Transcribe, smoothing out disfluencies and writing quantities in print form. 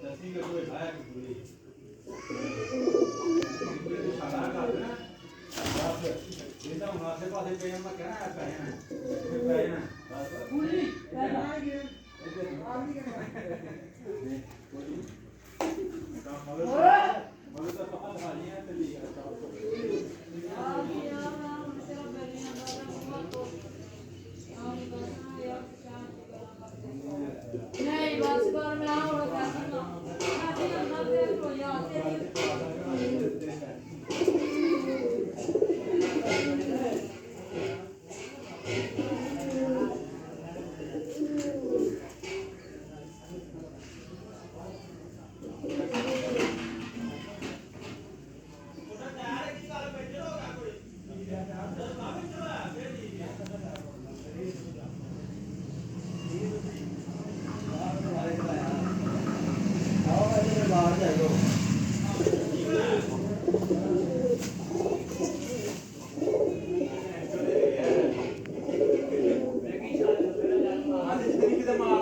दसी का कोई खाया कि पूरी ये सारा कर ना बस ये तो हमारे पास पे हम कहना है पे ना बस पूरी आ गए मगर तो पता खाली है तो लिया नहीं बस कर मैं और कैसे ना मैं ना दे तो यार तेरी आज तेरी किधर मार